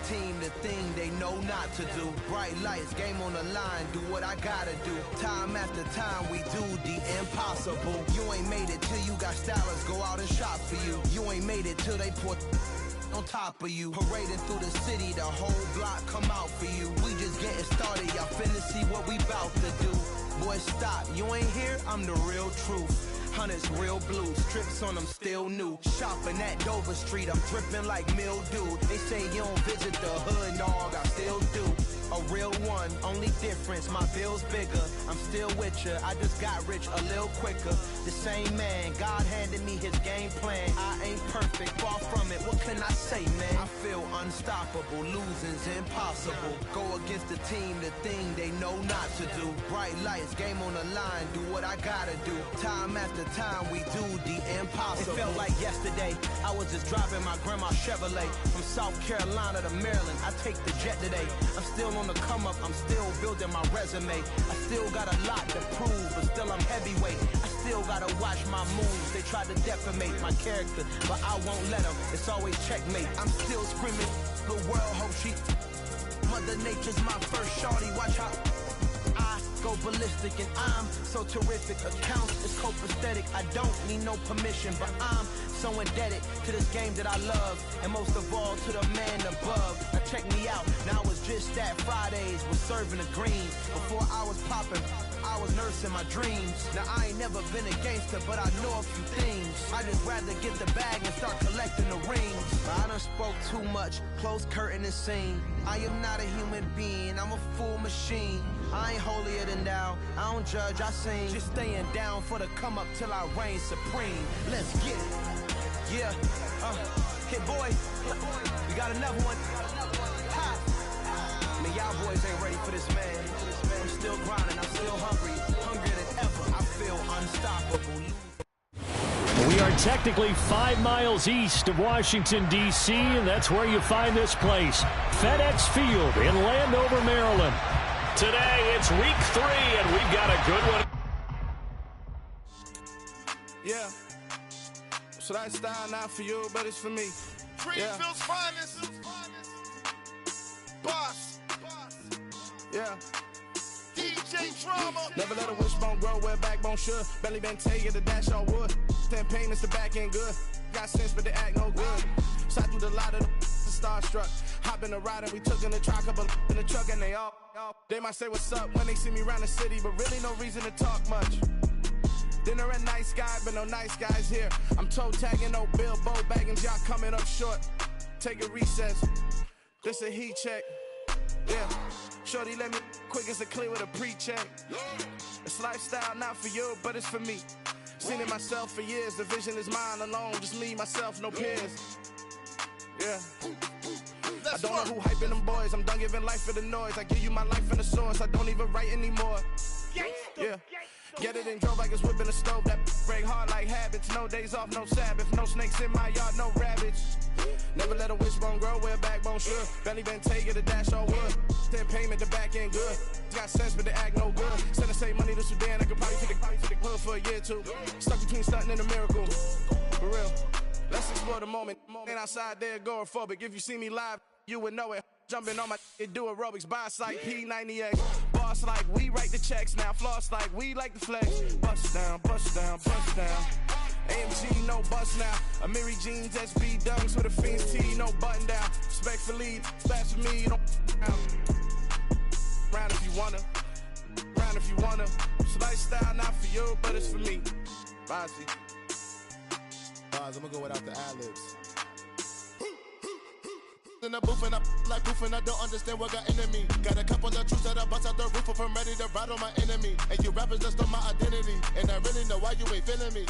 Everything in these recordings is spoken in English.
team the thing they know not to do. Bright lights, game on the line, do what I gotta do. Time after time, we do the impossible. You ain't made it till you got stylists go out and shop for you. You ain't made it till they put on top of you. Parading through the city, the whole block come out for you. We just getting started, y'all finna see what we bout to do. Boy, stop, you ain't here, I'm the real truth. Hunters, real blue, strips on them still new. Shopping at Dover Street, I'm dripping like mildew. They say you don't visit the hood, dog, I still do. A real one, only difference, my bill's bigger. I'm still with ya, I just got rich a little quicker. The same man, God handed me his game plan. I ain't perfect, far from it, what can I say, man? I feel unstoppable, losing's impossible. Go against the team, the thing they know not to do. Bright lights, game on the line, do what I gotta do. Time after time, we do the impossible. It felt like yesterday, I was just driving my grandma's Chevrolet. From South Carolina to Maryland, I take the jet today. I'm still on the come up, I'm still building my resume. I still got a lot to prove, but still I'm heavyweight. I still gotta watch my moves. They try to defamate my character, but I won't let them. It's always checkmate. I'm still screaming, the world hope she. Mother Nature's my first shorty, watch how I go ballistic, and I'm so terrific. Accounts is copacetic, I don't need no permission, but I'm so indebted to this game that I love, and most of all to the man above. Now check me out, now it's just that Fridays was serving the greens. Before I was popping, I was nursing my dreams. Now I ain't never been a gangster, but I know a few things. I just rather get the bag and start collecting the rings. But I done spoke too much, close curtain and scene. I am not a human being, I'm a full machine. I ain't holier than thou, I don't judge, I sing. Just staying down for the come up till I reign supreme. Let's get it. Yeah, hit boy, we got another one. Ha. Man, y'all boys ain't ready for this, man. I'm still grinding, I'm still hungry, hungrier than ever. I feel unstoppable. We are technically 5 miles east of Washington, D.C., and that's where you find this place, FedEx Field in Landover, Maryland. Today, it's week 3, and we've got a good one. Yeah. So that style not for you, but it's for me. Greenfield's finest. Boss. Yeah. DJ Drama. Never let a wishbone grow where backbone should. Belly been taken to dash on wood. 10 payments, the back end good. Got sense, but they act no good. Shot through the lot of the starstruck. Hop in the ride and we took in the truck, up in the truck, and they all. They might say what's up when they see me around the city, but really no reason to talk much. Dinner at nice guy, but no nice guys here. I'm toe tagging, no Bilbo bagging, y'all coming up short. Take a recess. This a heat check. Yeah. Shorty let me quick as a clear with a pre-check. It's lifestyle not for you, but it's for me. Seen it myself for years. The vision is mine alone. Just me, myself, no peers. Yeah. I don't know who hyping them boys. I'm done giving life for the noise. I give you my life in the source. I don't even write anymore. Yeah. Get it and drove like it's whipping a stove. That break hard like habits. No days off, no Sabbath. No snakes in my yard, no rabbits. Never let a wishbone grow where a backbone should. Belly been taken to dash on wood. 10 payment, the back end good. Got sense, but they act no good. Send the same money to Sudan. I could probably take the hood for a year or two. Stuck between stunting and a miracle. For real. Let's explore the moment. Ain't outside there agoraphobic. If you see me live, you would know it. Jumping on my do aerobics, buy like P90X. Boss like we write the checks now. Floss like we like the flex. Bust down, bust down, bust down. AMG, no bust now. Amiri jeans, SB dunks with a Fiends T, no button down. Respectfully, fast for me, you don't round if you wanna. Round if you wanna. It's lifestyle not for you, but it's for me. Bozzy. I'm gonna go without the ad-libs. In the booth and I like proof and I don't understand what got into me. Got a couple of truths that I bust out the roof if I'm ready to ride on my enemy. And you rappers just stole my identity, and I really know why you ain't feeling me.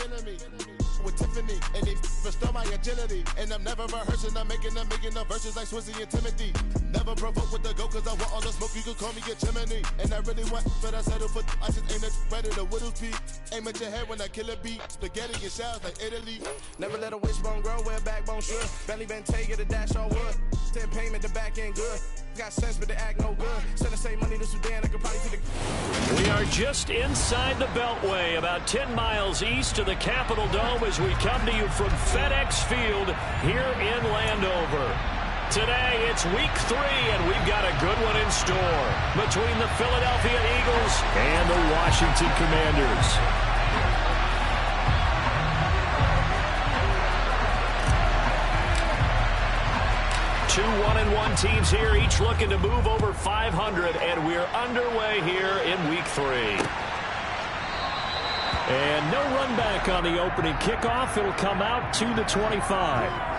With Tiffany, and they restore my agility. And I'm never rehearsing, I'm making the verses like Swizzy and Timothy. Never provoke with the go, cause I want all the smoke, you can call me a chimney. And I really want, but I settle for, I just aim at ready to whittles beat. Aim at your head when I kill a beat. Spaghetti and shells like Italy. Never let a wishbone grow where a backbone should. Belly been taken to dash on wood. 10 payment, the back end good. Got sense, but they act no good. Send the same money to Sudan, I could probably take the. We are just inside the Beltway, about 10 miles east of the Capitol Dome as we come to you from FedEx Field here in Landover. Today, it's week 3, and we've got a good one in store between the Philadelphia Eagles and the Washington Commanders. Two 1-1 teams here, each looking to move over 500, and we're underway here in week 3. And no run back on the opening kickoff. It'll come out to the 25.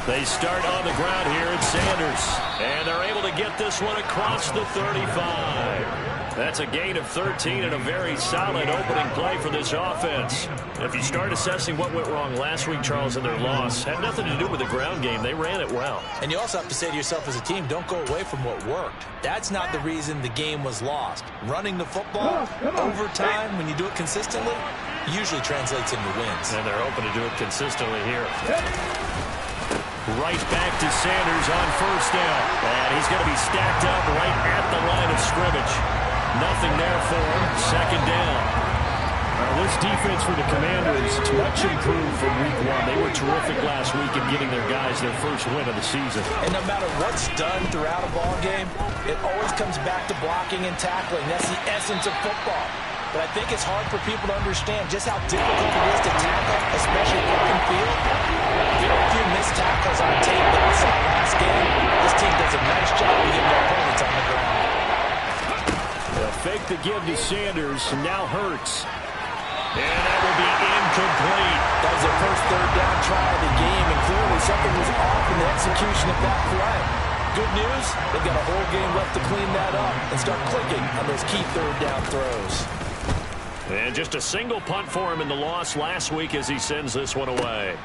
They start on the ground here at Sanders, and they're able to get this one across the 35. That's a gain of 13 and a very solid opening play for this offense. If you start assessing what went wrong last week, Charles, in their loss, had nothing to do with the ground game. They ran it well. And you also have to say to yourself as a team, don't go away from what worked. That's not the reason the game was lost. Running the football, overtime, when you do it consistently, usually translates into wins. And they're hoping to do it consistently here. Right back to Sanders on first down. And he's going to be stacked up right at the line of scrimmage. Nothing there for him. Second down. This defense for the Commanders is much improved from week 1. They were terrific last week in getting their guys their first win of the season. And no matter what's done throughout a ball game, it always comes back to blocking and tackling. That's the essence of football. But I think it's hard for people to understand just how difficult it is to tackle, especially open field. There are a few missed tackles on tape that we saw last game. This team does a nice job of getting their opponents on the ground. They'll fake the give to Sanders, and now Hurts. And that will be incomplete. That was their first third down try of the game, and clearly something was off in the execution of that play. Good news, they've got a whole game left to clean that up and start clicking on those key third down throws. And just a single punt for him in the loss last week as he sends this one away.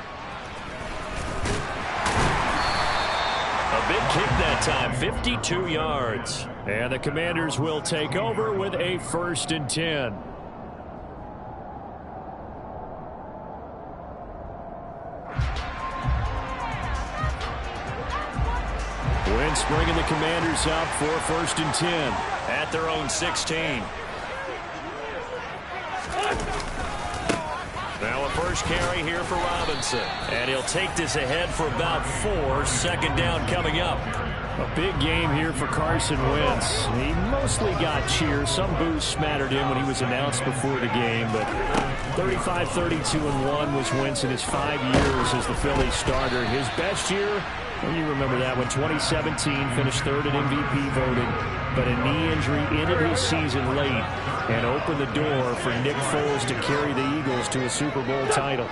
A big kick that time, 52 yards. And the Commanders will take over with a 1st and 10. Wentz bringing the Commanders up for 1st and 10 at their own 16. Now a first carry here for Robinson. And he'll take this ahead for about 4. Second down coming up. A big game here for Carson Wentz. He mostly got cheers. Some boos smattered him when he was announced before the game. But 35-32-1 was Wentz in his 5 years as the Phillies starter. His best year, well, you remember that one, 2017, finished 3rd at MVP voting. But a knee injury ended his season late and opened the door for Nick Foles to carry the Eagles to a Super Bowl title.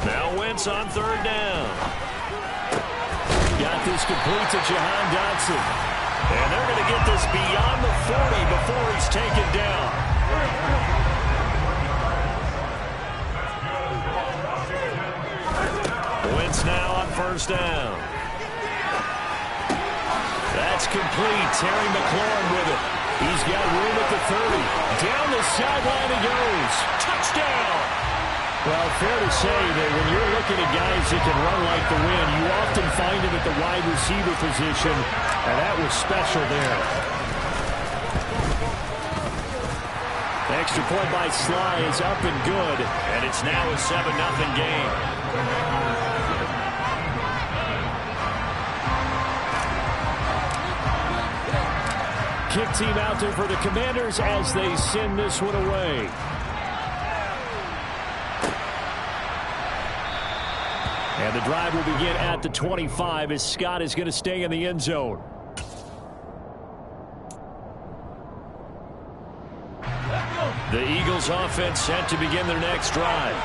Now Wentz on 3rd down. Got this complete to Jahan Dotson. And they're going to get this beyond the 40 before he's taken down. Wentz now on 1st down. That's complete. Terry McLaurin with it. He's got room at the 30. Down the sideline he goes. Touchdown! Well, fair to say that when you're looking at guys that can run like the wind, you often find him at the wide receiver position, and that was special there. Extra point by Sly is up and good, and it's now a 7-0 game. Kick team out there for the Commanders as they send this one away. And the drive will begin at the 25 as Scott is going to stay in the end zone. The Eagles offense set to begin their next drive.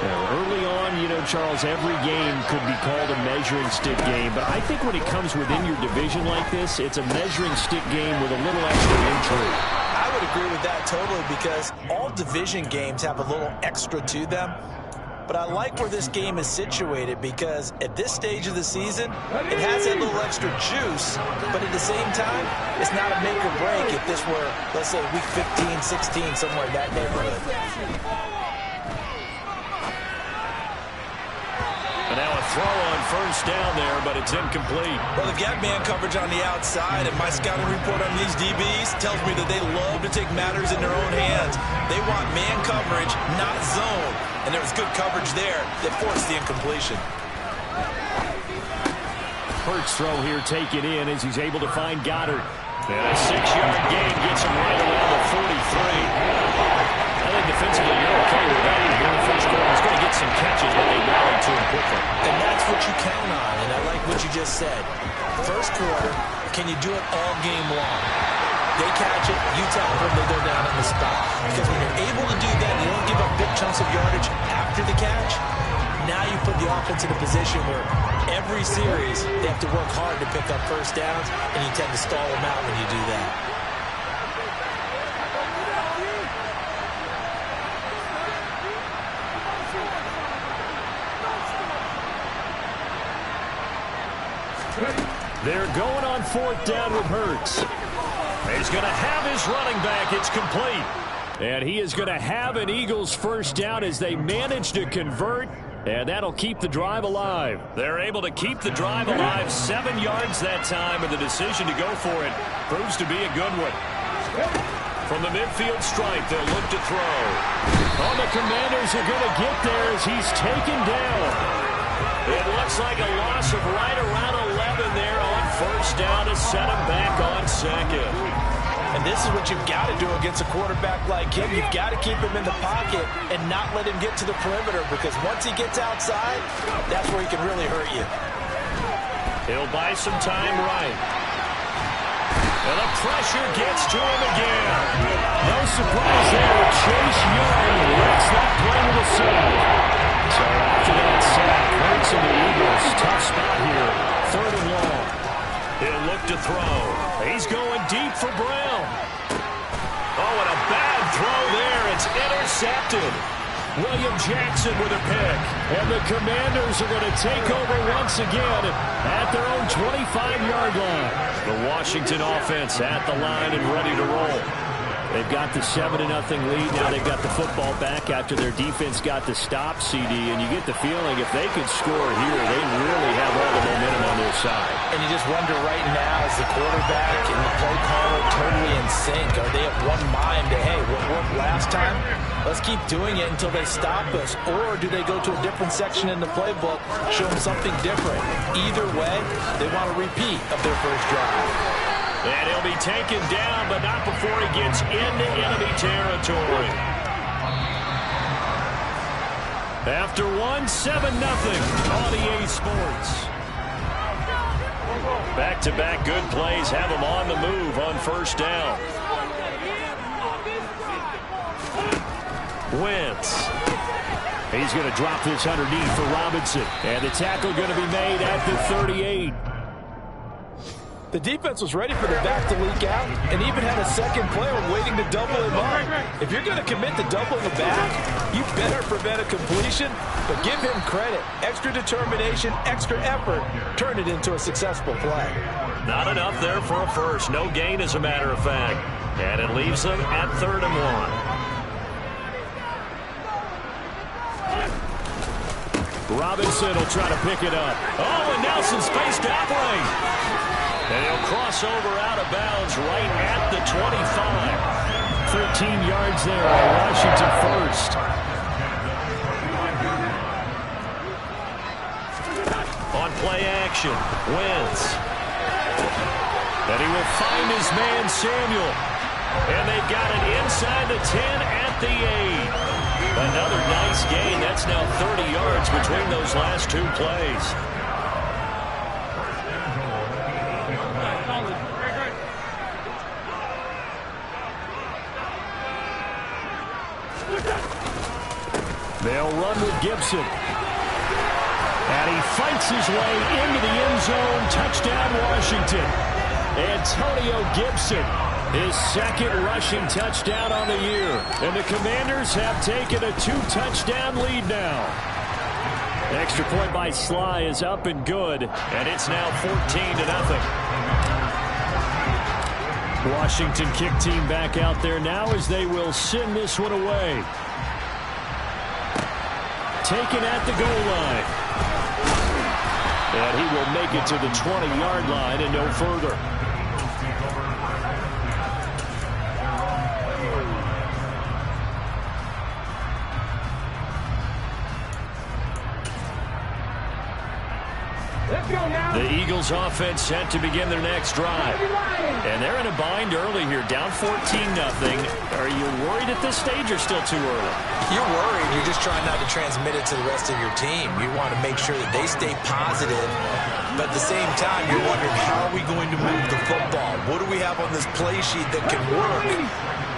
Now, early on, you know, Charles, every game could be called a measuring stick game. But I think when it comes within your division like this, it's a measuring stick game with a little extra intrigue. I would agree with that totally because all division games have a little extra to them. But I like where this game is situated because at this stage of the season, it has that little extra juice, but at the same time, it's not a make or break if this were, let's say, week 15, 16, somewhere in that neighborhood. And now a throw on first down there, but it's incomplete. Well, they've got man coverage on the outside, and my scouting report on these DBs tells me that they love to take matters in their own hands. They want man coverage, not zone. And there was good coverage there that forced the incompletion. Hurts throw here taken in as he's able to find Goddard. And a 6-yard gain gets him right around the 43. I think defensively you're okay with that here in the first quarter. He's going to get some catches, but they rallied to him quickly. And that's what you count on, and I like what you just said. First quarter, can you do it all game long? They catch it, you tackle them, they go down on the spot. Because when you're able to do that, you don't give up big chunks of yardage after the catch. Now you put the offense in a position where every series they have to work hard to pick up first downs, and you tend to stall them out when you do that. They're going on fourth down with Hurts. He's going to have his running back. It's complete. And he is going to have an Eagles first down as they manage to convert. And that'll keep the drive alive. They're able to keep the drive alive 7 yards that time, and the decision to go for it proves to be a good one. From the midfield stripe, they'll look to throw. Oh, the Commanders are going to get there as he's taken down. It looks like a loss of right around 11 there on first down to set him back on second. And this is what you've got to do against a quarterback like him. You've got to keep him in the pocket and not let him get to the perimeter, because once he gets outside, that's where he can really hurt you. He'll buy some time right. And the pressure gets to him again. No surprise there. Chase Young lets that play to the side. So after that sack, Hurts and the Eagles, tough spot here. 3rd and long. He'll look to throw. He's going deep for Brown. Oh, and a bad throw there. It's intercepted. William Jackson with a pick. And the Commanders are going to take over once again at their own 25-yard line. The Washington offense at the line and ready to roll. They've got the 7-0 lead. Now they've got the football back after their defense got the stop, CD. And you get the feeling if they could score here, they really have all the momentum on their side. And you just wonder right now, is the quarterback and the play caller totally in sync? Are they of one mind to, hey, what worked last time? Let's keep doing it until they stop us. Or do they go to a different section in the playbook, show them something different? Either way, they want a repeat of their first drive. And he'll be taken down, but not before he gets into enemy territory. After 7-0 on EA Sports. Back-to-back good plays have him on the move on first down. Wentz. He's going to drop this underneath for Robinson. And the tackle going to be made at the 38. The defense was ready for the back to leak out and even had a second player waiting to double him up. If you're going to commit to doubling the back, you better prevent a completion, but give him credit. Extra determination, extra effort, turn it into a successful play. Not enough there for a first. No gain, as a matter of fact. And it leaves them at 3rd and 1. Robinson will try to pick it up. Oh, and Nelson's face that way. And he'll cross over out of bounds right at the 25. 13 yards there on Washington first. On play action, Wentz. And he will find his man Samuel. And they've got it inside the 10 at the 8. Another nice gain. That's now 30 yards between those last 2 plays. They'll run with Gibson. And he fights his way into the end zone. Touchdown, Washington. Antonio Gibson. His second rushing touchdown on the year. And the Commanders have taken a 2-touchdown lead now. Extra point by Sly is up and good. And it's now 14-0. Washington kick team back out there now as they will send this one away. Taken at the goal line. And he will make it to the 20-yard line and no further. The Eagles offense set to begin their next drive. And they're in a bind early here, down 14-0. Are you worried at this stage or still too early? You're worried. You're just trying not to transmit it to the rest of your team. You want to make sure that they stay positive. But at the same time, you're wondering, how are we going to move the football? What do we have on this play sheet that can work?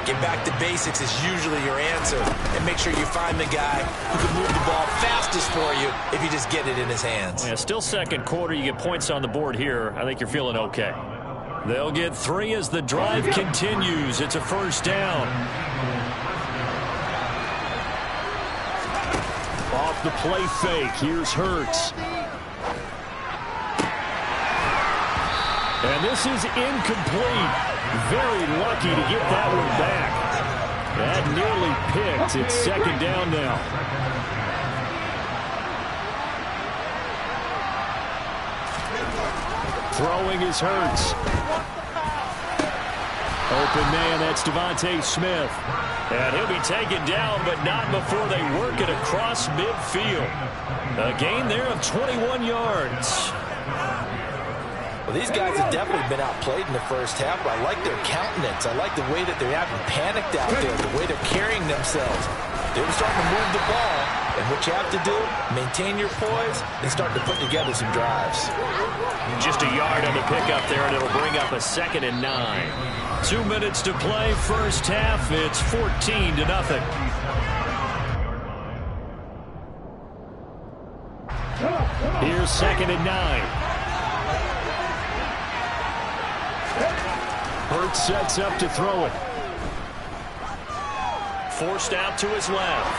Get back to basics is usually your answer. And make sure you find the guy who can move the ball fastest for you if you just get it in his hands. Yeah, still second quarter. You get points on the board here. I think you're feeling okay. They'll get 3 as the drive continues. It's a first down. Off the play fake. Here's Hurts. And this is incomplete. Very lucky to get that one back. That nearly picked. It's second down now. Throwing is Hurts. Open man, that's Devontae Smith. And he'll be taken down, but not before they work it across midfield. A gain there of 21 yards. Well, these guys have definitely been outplayed in the first half, but I like their countenance. I like the way that they're having panicked out there, the way they're carrying themselves. They're starting to move the ball, and what you have to do, maintain your poise and start to put together some drives. Just a yard on the pickup there, and it'll bring up a 2nd and 9. 2 minutes to play, first half. It's 14-0. Here's 2nd and 9. Hurts sets up to throw it. Forced out to his left.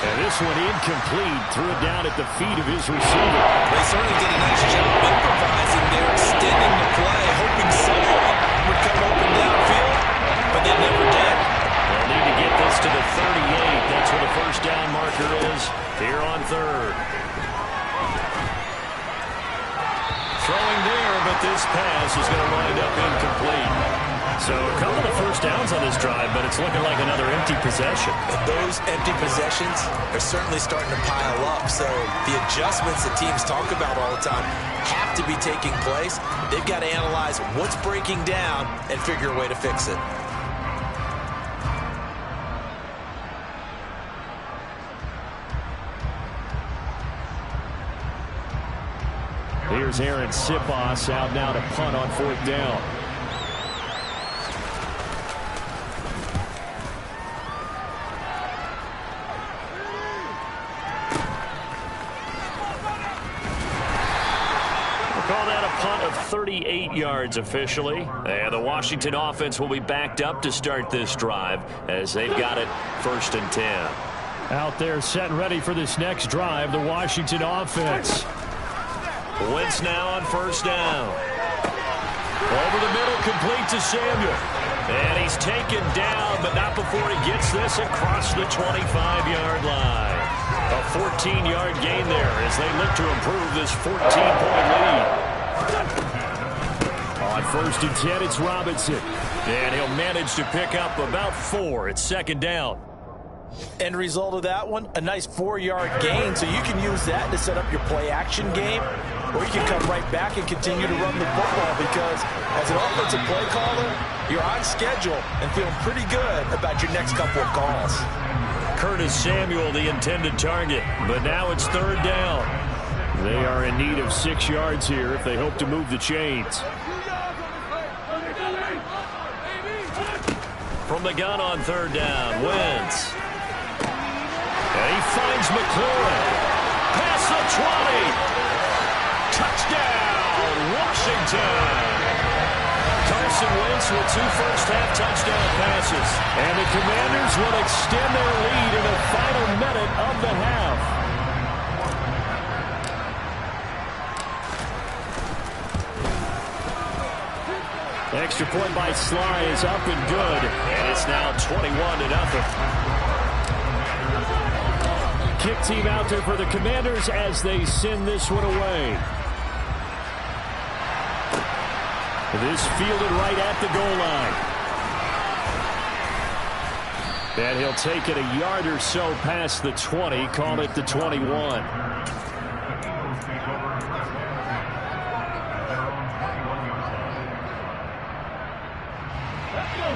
And this one incomplete. Threw it down at the feet of his receiver. They certainly did a nice job improvising there, extending the play, hoping someone would come open downfield, but they never did. They'll need to get this to the 38. That's where the first down marker is here on 3rd. Throwing there, but this pass is going to wind up incomplete. So a couple of first downs on this drive, but it's looking like another empty possession. And those empty possessions are certainly starting to pile up. So the adjustments that teams talk about all the time have to be taking place. They've got to analyze what's breaking down and figure a way to fix it. Here's Aaron Sipos out now to punt on 4th down. We'll call that a punt of 38 yards officially. And the Washington offense will be backed up to start this drive as they've got it 1st and 10. Out there set and ready for this next drive, the Washington offense. Wentz now on 1st down. Over the middle, complete to Samuel. And he's taken down, but not before he gets this across the 25-yard line. A 14-yard gain there as they look to improve this 14-point lead. On 1st and 10, it's Robinson. And he'll manage to pick up about 4. It's 2nd down. End result of that one, a nice 4-yard gain, so you can use that to set up your play-action game, or you can come right back and continue to run the football because as an offensive play caller, you're on schedule and feeling pretty good about your next couple of calls. Curtis Samuel, the intended target, but now it's 3rd down. They are in need of 6 yards here if they hope to move the chains. From the gun on 3rd down, Wentz. And he finds McLaurin. Past the 20. Touchdown, Washington. Carson Wentz offense with 2 first-half touchdown passes. And the Commanders will extend their lead in the final minute of the half. Extra point by Sly is up and good. And it's now 21-0. Kick team out there for the Commanders as they send this one away. This fielded right at the goal line. And he'll take it a yard or so past the 20, call it the 21.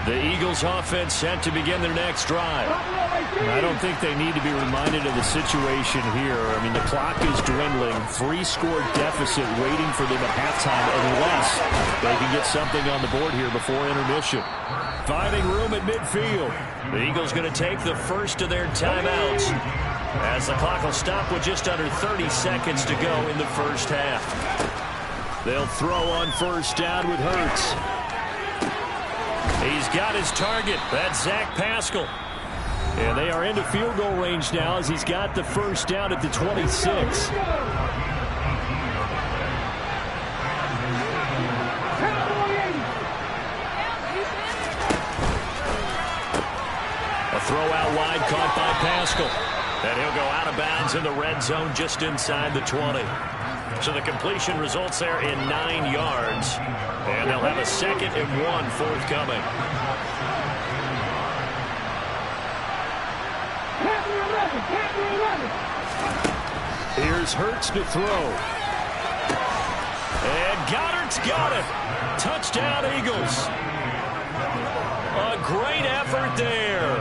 The Eagles offense set to begin their next drive. I don't think they need to be reminded of the situation here. I mean, the clock is dwindling. 3-score deficit waiting for them at halftime unless they can get something on the board here before intermission. Finding room at midfield. The Eagles going to take the first of their timeouts as the clock will stop with just under 30 seconds to go in the first half. They'll throw on first down with Hurts. He's got his target. That's Zach Pascal. And they are into field goal range now as he's got the first down at the 26. A throw out wide caught by Pascal. And he'll go out of bounds in the red zone just inside the 20. So the completion results there in 9 yards. And they'll have a 2nd and 1 forthcoming. Here's Hurts to throw. And Goddard's got it. Touchdown, Eagles. A great effort there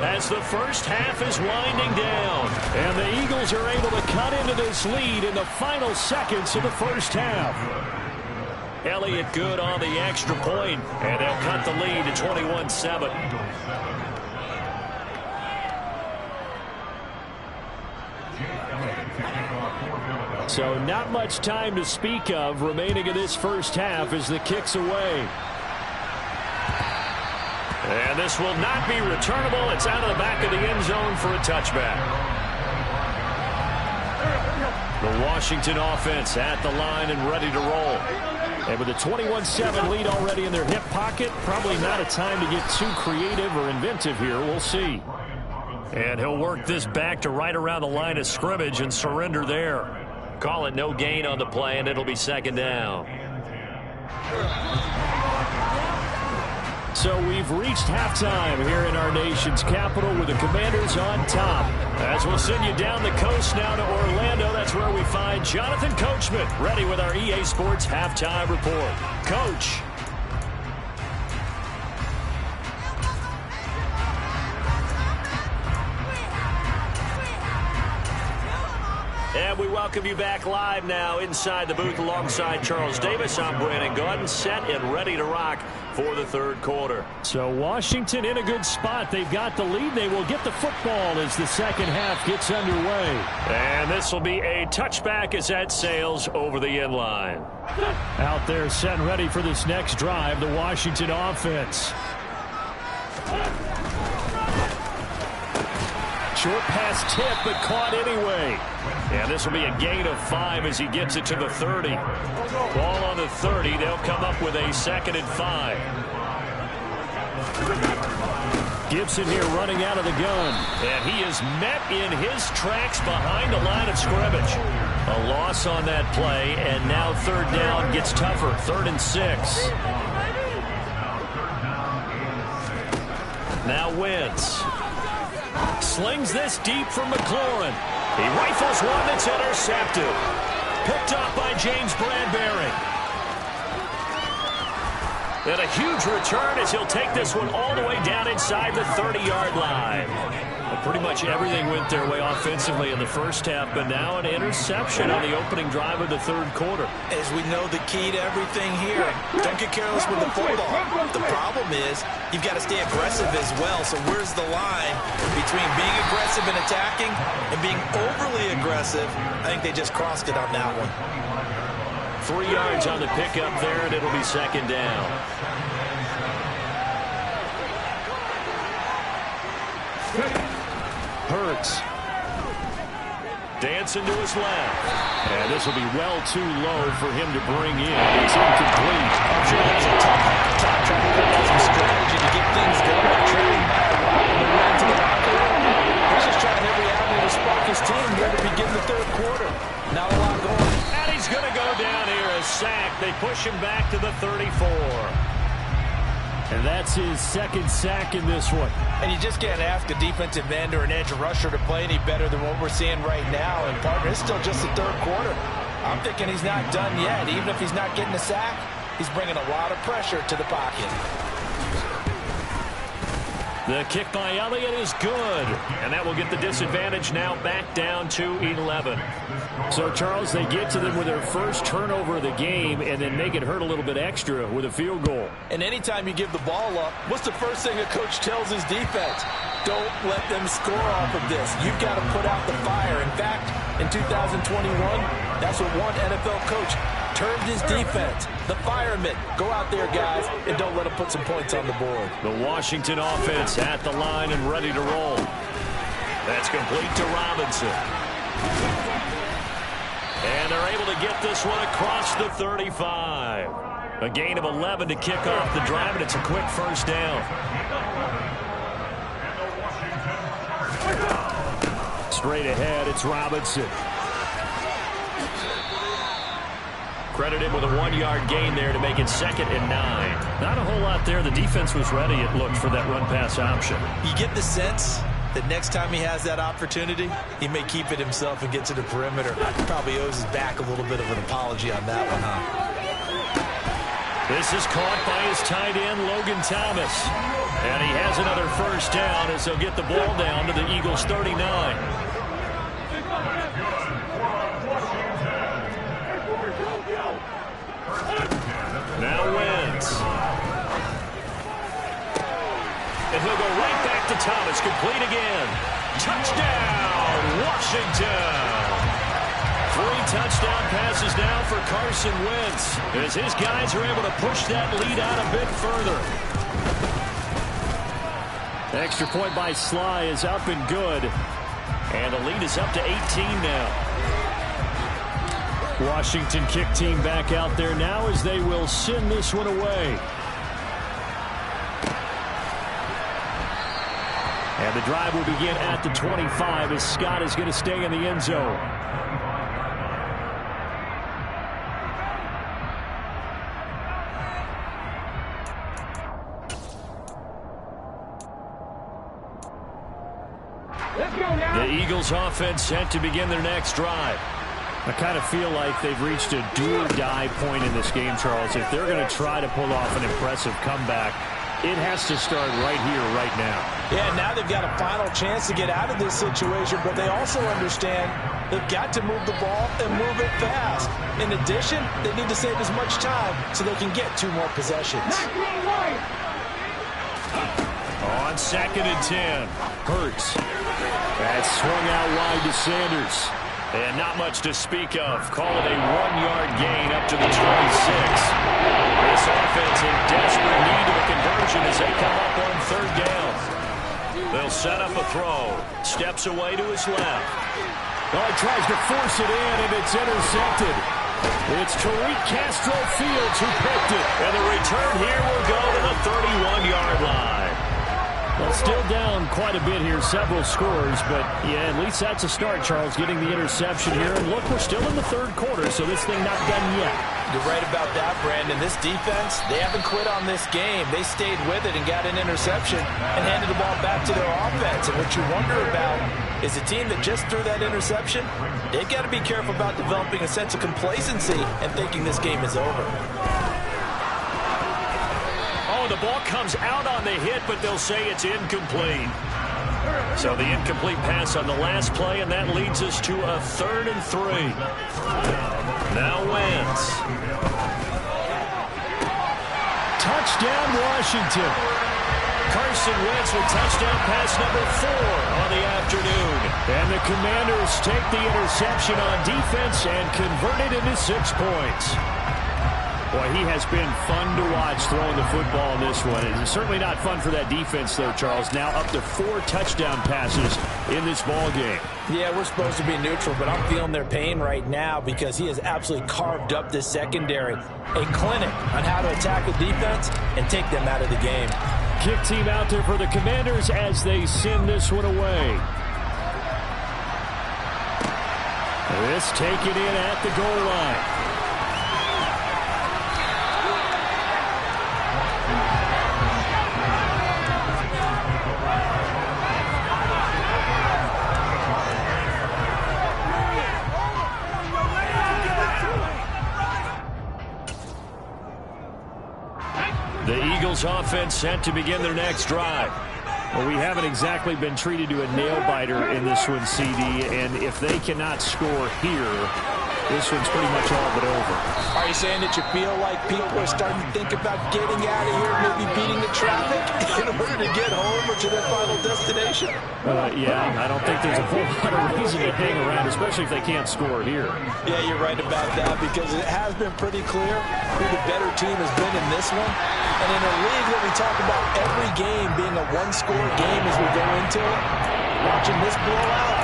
as the first half is winding down. And the Eagles are able to cut into this lead in the final seconds of the first half. Elliott good on the extra point, and they'll cut the lead to 21-7. So not much time to speak of remaining in this first half as the kick's away. And this will not be returnable. It's out of the back of the end zone for a touchback. The Washington offense at the line and ready to roll. And with a 21-7 lead already in their hip pocket, probably not a time to get too creative or inventive here. We'll see. And he'll work this back to right around the line of scrimmage and surrender there. Call it no gain on the play, and it'll be 2nd down. So we've reached halftime here in our nation's capital with the Commanders on top. As we'll send you down the coast now to Orlando, that's where we find Jonathan Coachman ready with our EA Sports Halftime Report. Coach. And we welcome you back live now inside the booth alongside Charles Davis. I'm Brandon Gaudin, set and ready to rock for the third quarter. So Washington in a good spot. They've got the lead. They will get the football as the second half gets underway. And this will be a touchback as that sails over the end line. Out there set and ready for this next drive, the Washington offense. Short pass tip, but caught anyway. And this will be a gain of 5 as he gets it to the 30. Ball on the 30. They'll come up with a 2nd and 5. Gibson here running out of the gun. And he is met in his tracks behind the line of scrimmage. A loss on that play, and now 3rd down gets tougher. 3rd and 6. Now Wentz. Slings this deep from McLaurin. He rifles one that's intercepted. Picked up by James Bradbury. And a huge return as he'll take this one all the way down inside the 30-yard line. Well, pretty much everything went their way offensively in the first half, but now an interception on the opening drive of the third quarter. As we know, the key to everything here, don't get careless with the football. The problem is you've got to stay aggressive as well. So where's the line between being aggressive and attacking and being overly aggressive? I think they just crossed it on that one. 3 yards on the pickup there, and it'll be 2nd down. Hurts. Dancing to his left. And this will be well too low for him to bring in. It's incomplete. I'm sure that's a tough halftime trying to put out some strategy to get things going. Trailing by a lot on the way to the locker room. He's just trying every avenue to spark his team here to begin the third quarter. Not a lot going. And he's going to go down here, a sack. They push him back to the 34. And that's his second sack in this one. And you just can't ask a defensive end or an edge rusher to play any better than what we're seeing right now. And, partner, it's still just the third quarter. I'm thinking he's not done yet. Even if he's not getting a sack, he's bringing a lot of pressure to the pocket. The kick by Elliott is good. And that will get the disadvantage now back down to 11. So, Charles, they get to them with their first turnover of the game and then make it hurt a little bit extra with a field goal. And anytime you give the ball up, what's the first thing a coach tells his defense? Don't let them score off of this. You've got to put out the fire. In fact, in 2021, that's what one NFL coach termed his defense. The firemen. Go out there, guys, and don't let them put some points on the board. The Washington offense at the line and ready to roll. That's complete to Robinson. And they're able to get this one across the 35. A gain of 11 to kick off the drive, and it's a quick first down. Straight ahead, it's Robinson. Credited with a 1-yard gain there to make it 2nd and 9. Not a whole lot there. The defense was ready, it looked, for that run-pass option. You get the sense that next time he has that opportunity, he may keep it himself and get to the perimeter. Probably owes his back a little bit of an apology on that one, huh? This is caught by his tight end, Logan Thomas. And he has another first down as they'll get the ball down to the Eagles' 39. Now Wentz. And he'll go right back to Thomas. Complete again. Touchdown, Washington. 3 touchdown passes now for Carson Wentz as his guys are able to push that lead out a bit further. The extra point by Sly is up and good. And the lead is up to 18 now. Washington kick team back out there now as they will send this one away. And the drive will begin at the 25 as Scott is going to stay in the end zone. The Eagles offense set to begin their next drive. I kind of feel like they've reached a do-or-die point in this game, Charles. If they're going to try to pull off an impressive comeback, it has to start right here, right now. Yeah, now they've got a final chance to get out of this situation, but they also understand they've got to move the ball and move it fast. In addition, they need to save as much time so they can get 2 more possessions. On 2nd and 10, Hurts. That's swung out wide to Sanders. And not much to speak of. Call it a 1-yard gain up to the 26. This offense in desperate need of a conversion as they come up on 3rd down. They'll set up a throw. Steps away to his left. Oh, he tries to force it in, and it's intercepted. It's Tariq Castro Fields who picked it. And the return here will go to the 31-yard line. Well, still down quite a bit here, several scores, but yeah, at least that's a start, Charles, getting the interception here. And look, we're still in the 3rd quarter, so this thing not done yet. You're right about that, Brandon. This defense, they haven't quit on this game. They stayed with it and got an interception and handed the ball back to their offense. And what you wonder about is a team that just threw that interception, they've got to be careful about developing a sense of complacency and thinking this game is over. The ball comes out on the hit, but they'll say it's incomplete. So the incomplete pass on the last play, and that leads us to a 3rd and 3. Now Wentz. Touchdown, Washington. Carson Wentz with touchdown pass number 4 on the afternoon. And the Commanders take the interception on defense and convert it into 6 points. Boy, he has been fun to watch throwing the football in this one. It's certainly not fun for that defense, though, Charles. Now up to 4 touchdown passes in this ball game. Yeah, we're supposed to be neutral, but I'm feeling their pain right now because he has absolutely carved up this secondary. A clinic on how to attack the defense and take them out of the game. Kick team out there for the Commanders as they send this one away. This taken in at the goal line. The Eagles offense set to begin their next drive. Well, we haven't exactly been treated to a nail-biter in this one, CD, and if they cannot score here, this one's pretty much all but over. Are you saying that you feel like people are starting to think about getting out of here, maybe beating the traffic in order to get home or to their final destination? Yeah, I don't think there's a whole lot of reason to hang around, especially if they can't score here. Yeah, you're right about that because it has been pretty clear who the better team has been in this one. And in a league where we talk about every game being a one-score game as we go into it, watching this blowout,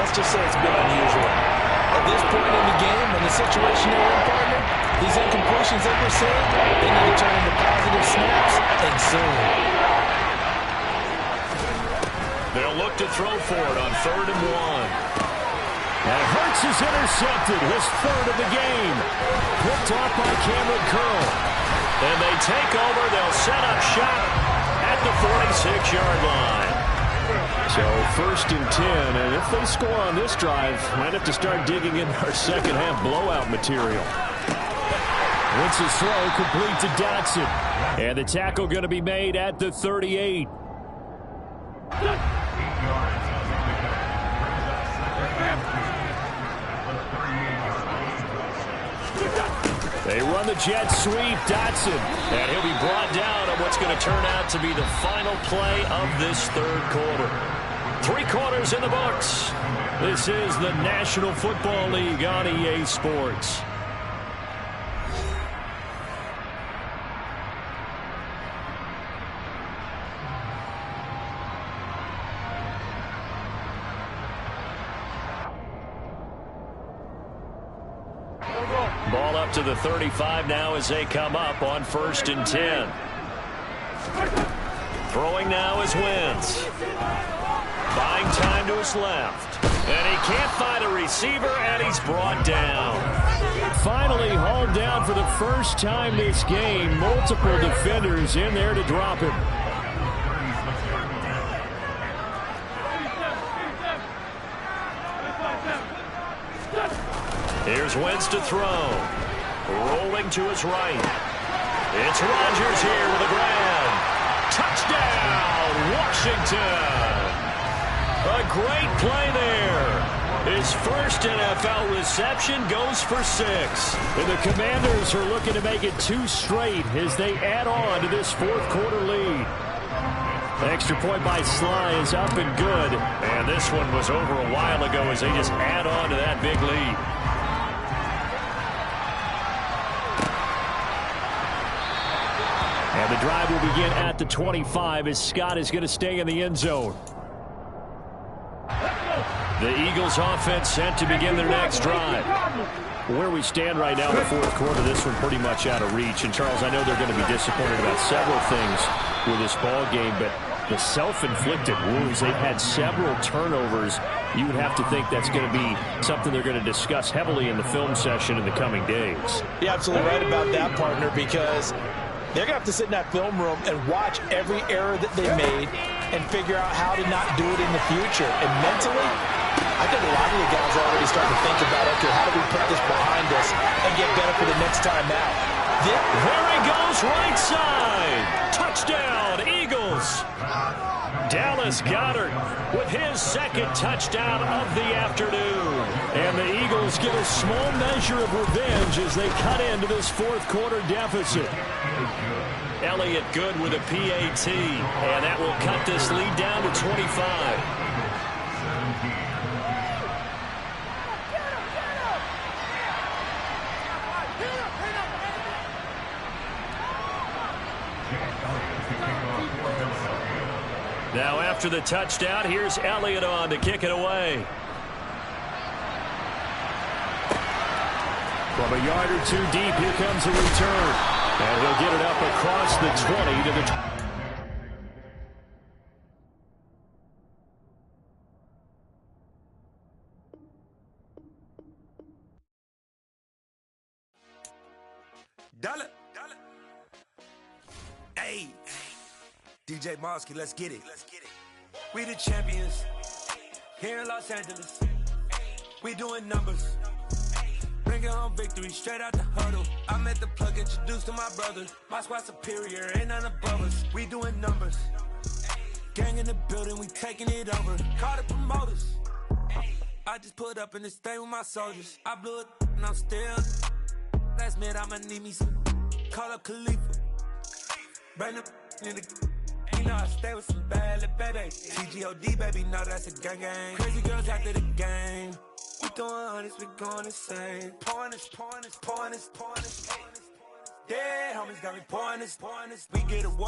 let's just say it's been unusual. At this point in the game, and the situation they're in, partner, these incompletions that we're seeing, they need to turn into positive snaps, and soon. They'll look to throw for it on 3rd and 1. And Hurts is intercepted, his 3rd of the game. Picked off by Cameron Curl. And they take over. They'll set up shop at the 46-yard line. So 1st and 10, and if they score on this drive, might have to start digging in our second half blowout material. Wentz's throw complete to Dotson. And the tackle going to be made at the 38. They run the jet sweep, Dotson, and he'll be brought down on what's going to turn out to be the final play of this 3rd quarter. 3 quarters in the books. This is the National Football League on EA Sports. Ball up to the 35 now as they come up on 1st and 10. Throwing now is Wentz. Buying time to his left. And he can't find a receiver, and he's brought down. Finally hauled down for the first time this game. Multiple defenders in there to drop him. Here's Wentz to throw. Rolling to his right. It's Rodgers here with a grab. Touchdown, Washington. A great play there. His first NFL reception goes for 6. And the Commanders are looking to make it 2 straight as they add on to this 4th quarter lead. The extra point by Sly is up and good. And this one was over a while ago as they just add on to that big lead. And the drive will begin at the 25 as Scott is going to stay in the end zone. The Eagles offense set to begin their next drive. Where we stand right now in the 4th quarter, this one pretty much out of reach. And, Charles, I know they're going to be disappointed about several things with this ball game, but the self-inflicted wounds, they've had several turnovers. You would have to think that's going to be something they're going to discuss heavily in the film session in the coming days. You're absolutely right about that, partner, because they're going to have to sit in that film room and watch every error that they made and figure out how to not do it in the future. And mentally, I think a lot of the guys are already starting to think about, okay, how do we put this behind us and get better for the next time out? There he goes, right side. Touchdown, Eagles. Dallas Goedert with his 2nd touchdown of the afternoon. And the Eagles get a small measure of revenge as they cut into this 4th quarter deficit. Elliott good with a PAT, and that will cut this lead down to 25. after the touchdown. Here's Elliott on to kick it away. From a yard or two deep, here comes a return. And he'll get it up across the 20 to the... Dollar. Hey, DJ Mosky, let's get it. We the champions here in Los Angeles. We doing numbers. Bringing home victory straight out the huddle. I met the plug, introduced to my brother. My squad superior, ain't none above us. We doing numbers. Gang in the building, we taking it over. Call the promoters. I just put up in this thing with my soldiers. I blew it and I'm still. Last minute I'ma need me some. Call up Khalifa. Bring them in the. You know I stay with some bad little baby. TGOD baby, no that's a gang gang. Crazy girls after the game. We throwing hundreds, we going insane. Pouring this. Yeah, homies got me pouring this. We get awards.